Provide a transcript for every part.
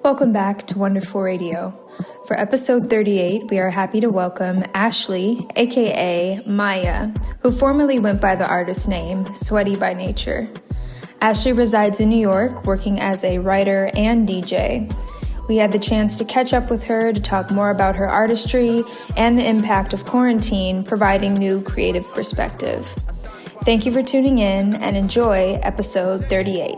Welcome back to Wonderful Radio. For episode 38, we are happy to welcome Ashley, aka Myyuh, who formerly went by the artist name Sweaty by Nature. Ashley resides in New York, working as a writer and DJ. We had the chance to catch up with her to talk more about her artistry and the impact of quarantine, providing new creative perspective. Thank you for tuning in and enjoy episode 38.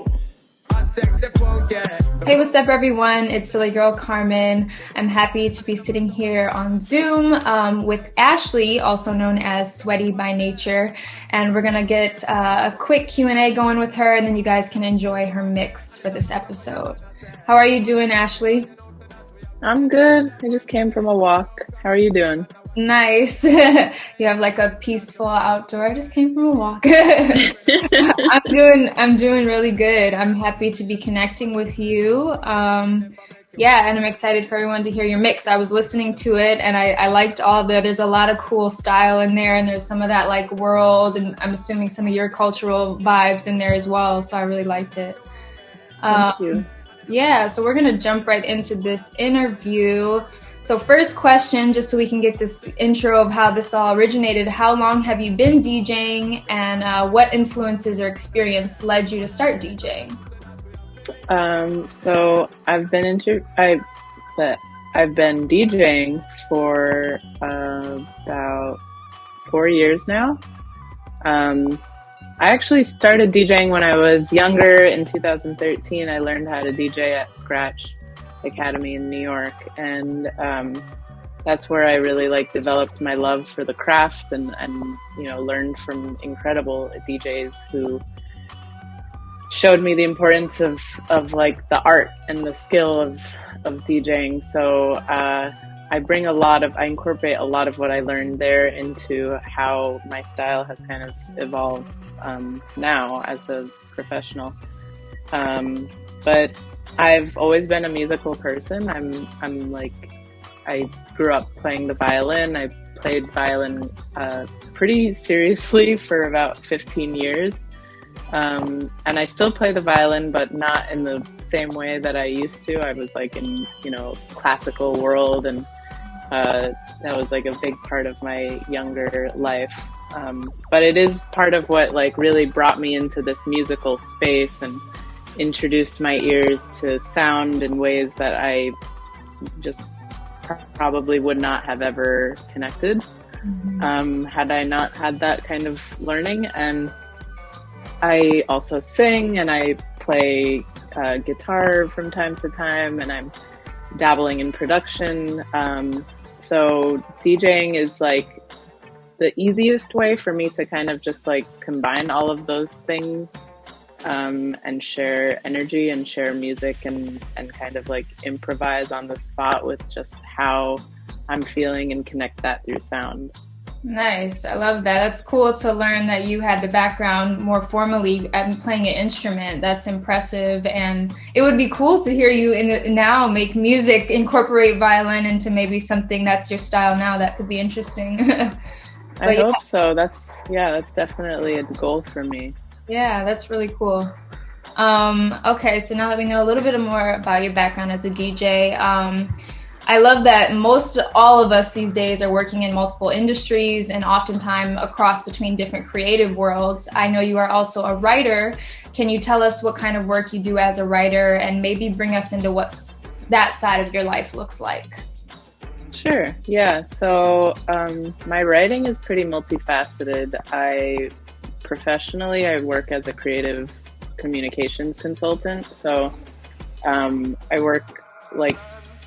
Hey, what's up, everyone? It's Silly Girl Carmen. I'm happy to be sitting here on Zoom with Ashley, also known as Sweaty by Nature, and we're gonna get a quick Q&A going with her, and then you guys can enjoy her mix for this episode. How are you doing, Ashley? I'm good. I just came from a walk. How are you doing? Nice. You have like a peaceful outdoor. I just came from a walk. I'm doing really good. I'm happy to be connecting with you. And I'm excited for everyone to hear your mix. I was listening to it and I liked there's a lot of cool style in there, and there's some of that like world, and I'm assuming some of your cultural vibes in there as well. So I really liked it. Thank you. Yeah, so we're going to jump right into this interview. So first question, just so we can get this intro of how this all originated, how long have you been DJing, and what influences or experience led you to start DJing? So I've been DJing for about 4 years now. I actually started DJing when I was younger. In 2013, I learned how to DJ at Scratch Academy in New York, and that's where I really developed my love for the craft and learned from incredible DJs who showed me the importance of the art and the skill of DJing. So I incorporate a lot of what I learned there into how my style has kind of evolved now as a professional. But I've always been a musical person. I grew up playing the violin. I played violin pretty seriously for about 15 years. And I still play the violin, but not in the same way that I used to. I was in, classical world, and that was a big part of my younger life. But it is part of what really brought me into this musical space and introduced my ears to sound in ways that I just probably would not have ever connected had I not had that kind of learning. And I also sing and I play guitar from time to time, and I'm dabbling in production. So DJing is the easiest way for me to kind of just combine all of those things and share energy and share music and kind of improvise on the spot with just how I'm feeling and connect that through sound. Nice. I love that. That's cool to learn that you had the background more formally at playing an instrument. That's impressive. And it would be cool to hear you now make music, incorporate violin into maybe something that's your style now. That could be interesting. I hope so. That's definitely a goal for me. Yeah, that's really cool. Okay, so now that we know a little bit more about your background as a DJ, I love that all of us these days are working in multiple industries and oftentimes across between different creative worlds. I know you are also a writer. Can you tell us what kind of work you do as a writer and maybe bring us into what that side of your life looks like? Sure, yeah. So my writing is pretty multifaceted. Professionally, I work as a creative communications consultant. So I work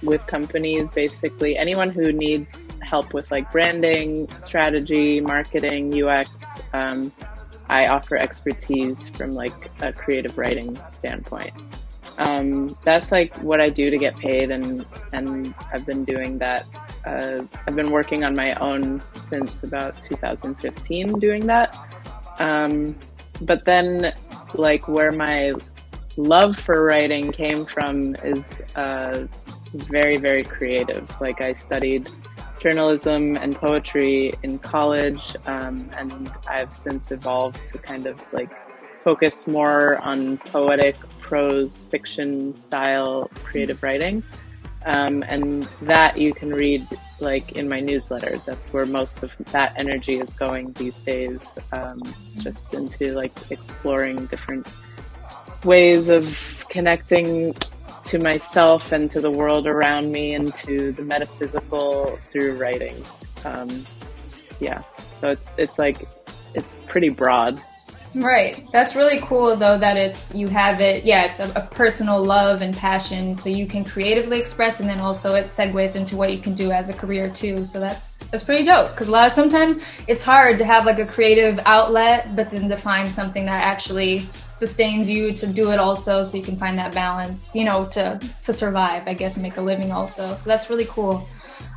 with companies, basically anyone who needs help with branding, strategy, marketing, UX. I offer expertise from a creative writing standpoint. That's what I do to get paid, and I've been doing that. I've been working on my own since about 2015 doing that. But then where my love for writing came from is very, very creative. I studied journalism and poetry in college, and I've since evolved to kind of focus more on poetic prose fiction style creative writing. And that you can read like in my newsletter. That's where most of that energy is going these days, just into like exploring different ways of connecting to myself and to the world around me and to the metaphysical through writing. Yeah, so it's pretty broad. Right. That's really cool, though, that it's a personal love and passion, so you can creatively express, and then also it segues into what you can do as a career too. So that's pretty dope, because sometimes it's hard to have like a creative outlet, but then to find something that actually sustains you to do it also, so you can find that balance, to survive, I guess, and make a living also. So that's really cool.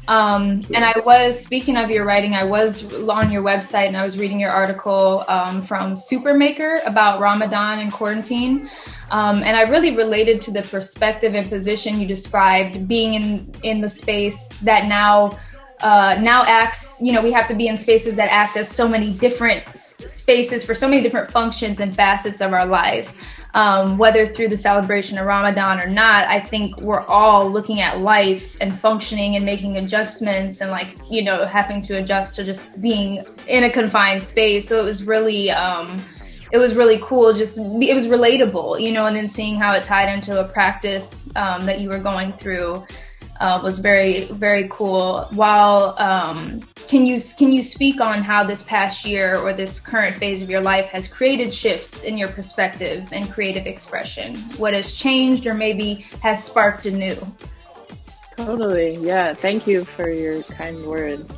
And speaking of your writing, I was on your website and I was reading your article from Supermaker about Ramadan and quarantine. And I really related to the perspective and position you described, being in the space that now acts, we have to be in spaces that act as so many different spaces for so many different functions and facets of our life. Whether through the celebration of Ramadan or not, I think we're all looking at life and functioning and making adjustments and having to adjust to just being in a confined space. So it was really cool. It was relatable, and then seeing how it tied into a practice that you were going through was very, very cool. While can you speak on how this past year or this current phase of your life has created shifts in your perspective and creative expression? What has changed or maybe has sparked anew? Totally. Yeah. Thank you for your kind words.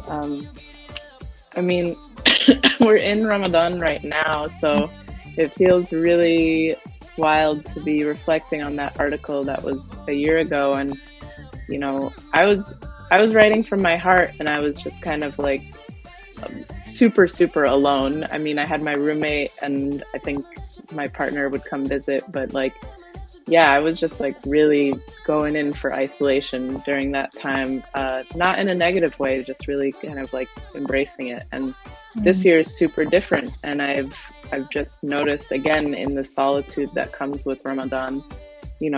I mean, we're in Ramadan right now, so it feels really wild to be reflecting on that article that was a year ago. And I was writing from my heart, and I was just kind of like super, super alone. I mean, I had my roommate and I think my partner would come visit, but I was just like really going in for isolation during that time. Not in a negative way, just really kind of like embracing it. And this year is super different. And I've just noticed again in the solitude that comes with Ramadan, in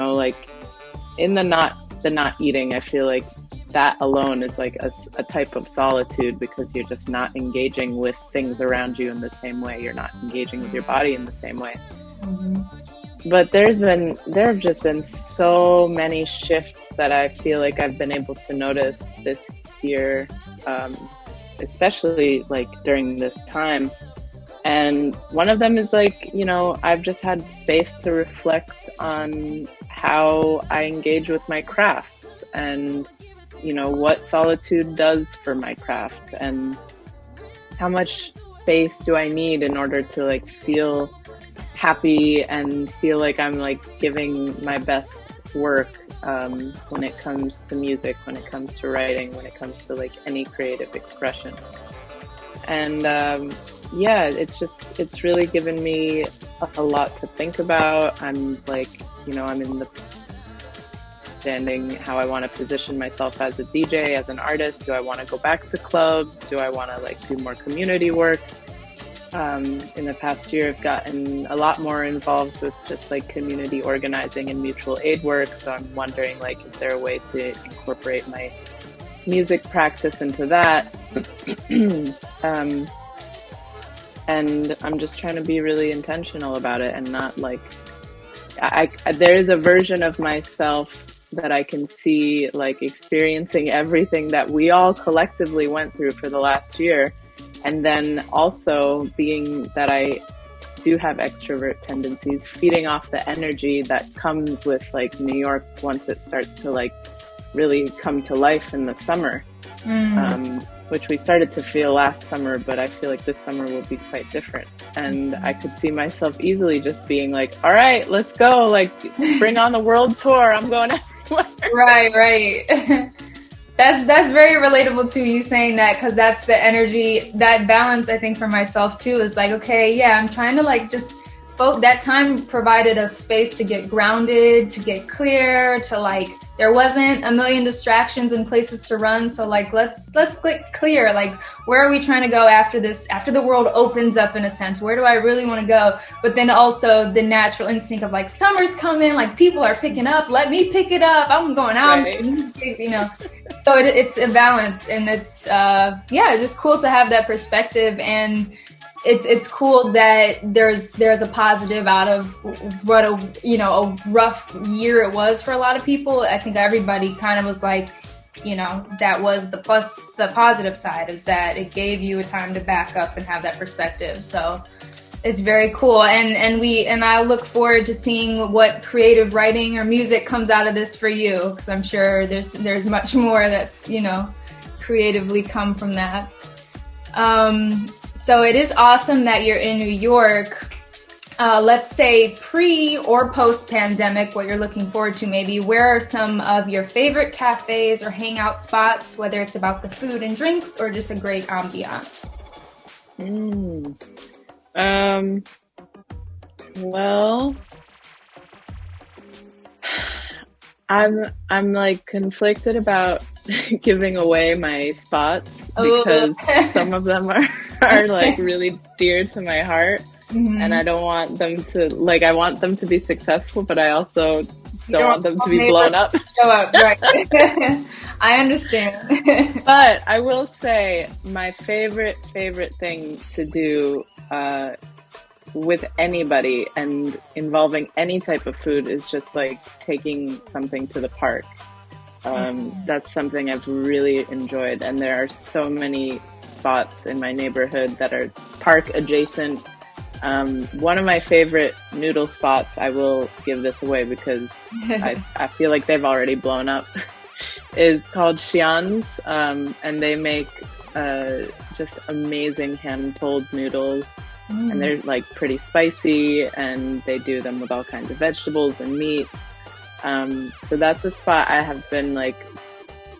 the not eating, I feel like that alone is like a type of solitude, because you're just not engaging with things around you in the same way. You're not engaging with your body in the same way. Mm-hmm. But there have just been so many shifts that I feel like I've been able to notice this year, especially during this time. And one of them is I've just had space to reflect on how I engage with my crafts and, what solitude does for my craft, and how much space do I need in order to feel happy and feel like I'm giving my best work when it comes to music, when it comes to writing, when it comes to any creative expression. And it's really given me a lot to think about. I'm I'm in the understanding how I want to position myself as a DJ, as an artist. Do I want to go back to clubs? Do I want to do more community work? In the past year, I've gotten a lot more involved with just community organizing and mutual aid work. So I'm wondering is there a way to incorporate my music practice into that? And I'm just trying to be really intentional about it, and not there is a version of myself that I can see experiencing everything that we all collectively went through for the last year. And then also being that I do have extrovert tendencies, feeding off the energy that comes with New York once it starts to really come to life in the summer, which we started to feel last summer, but I feel like this summer will be quite different. And I could see myself easily just being all right, let's go, bring on the world tour. I'm going everywhere. Right. That's very relatable to you saying that, because that's the energy, that balance, I think, for myself too, is okay, yeah, I'm trying to just that time provided a space to get grounded, to get clear, to like, there wasn't a million distractions and places to run. So like, let's get clear. Like, where are we trying to go after this, after the world opens up in a sense? Where do I really want to go? But then also the natural instinct of like, summer's coming, like people are picking up, let me pick it up. I'm going out, Right. these gigs, you know. So it's a balance, and it's just cool to have that perspective. And it's cool that there's a positive out of what a rough year it was for a lot of people. I think everybody kind of was like, that was the positive side, is that it gave you a time to back up and have that perspective. So it's very cool. And I look forward to seeing what creative writing or music comes out of this for you, because I'm sure there's much more that's, creatively come from that. So it is awesome that you're in New York. Let's say pre or post pandemic, what you're looking forward to maybe. Where are some of your favorite cafes or hangout spots, whether it's about the food and drinks or just a great ambiance? Well, I'm like conflicted about giving away my spots because some of them are like really dear to my heart. Mm-hmm. And I don't want them to, like, I want them to be successful, but I also don't want them to be blown up. Show up, right. I understand. But I will say my favorite thing to do with anybody and involving any type of food is just like taking something to the park. That's something I've really enjoyed, and there are so many spots in my neighborhood that are park adjacent. One of my favorite noodle spots, I will give this away because I feel like they've already blown up, is called Xian's, and they make just amazing hand-pulled noodles. And they're like pretty spicy, and they do them with all kinds of vegetables and meat. So that's a spot I have been like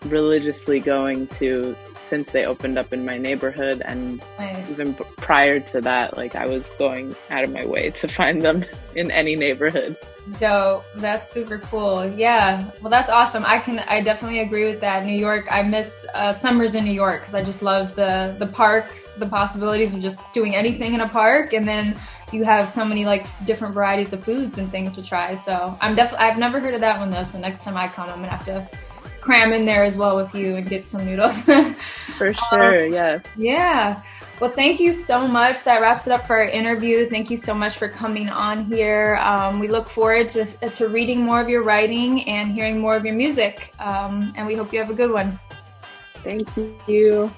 religiously going to since they opened up in my neighborhood. And even prior to that, like I was going out of my way to find them in any neighborhood. Dope. That's super cool. Yeah. Well, that's awesome. I definitely agree with that. New York, I miss summers in New York because I just love the parks, the possibilities of just doing anything in a park. And then you have so many like different varieties of foods and things to try. So I've never heard of that one though. So next time I come, I'm gonna have to cram in there as well with you and get some noodles. For sure. Yes. Yeah. Well, thank you so much. That wraps it up for our interview. Thank you so much for coming on here. We look forward to reading more of your writing and hearing more of your music. And we hope you have a good one. Thank you.